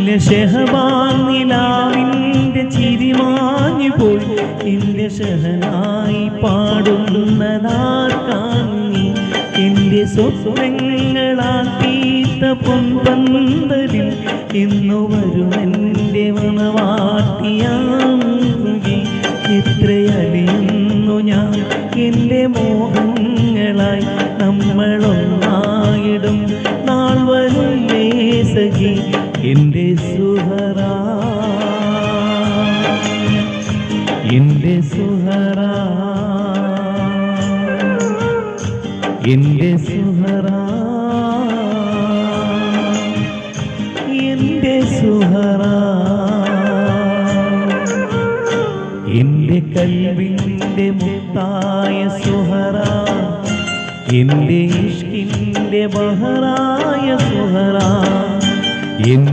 ഇല്ല ഷഹബാൻ നിലാവിൻ്റെ ചിരിമാഞ്ഞു പോയി എൻ്റെ ഷഹനായി പാടുന്നതാർക്കാൻ നീ എൻ്റെ സ്വപ്നങ്ങളാൽ തീർത്ത പൊൻപന്തലിൽ ഇന്നു വരുമെൻ്റെ മണവാട്ടിയാകുകി എത്രയലിയുന്നു ഞാൻ എൻ്റെ മോഹങ്ങളായി നമ്മളൊന്നായിടും നാൾ വരുന്നേ സഖി എൻ്റെ സുഹറാ എൻ്റെ സുഹറാ എൻ്റെ സുഹറാ എൻ്റെ സുഹറാ എൻ്റെ കൽവിൻ്റെ മുത്തായ സുഹറാ എൻ്റെ ഇഷ്കിൻ്റെ ബഹറായ സുഹറാ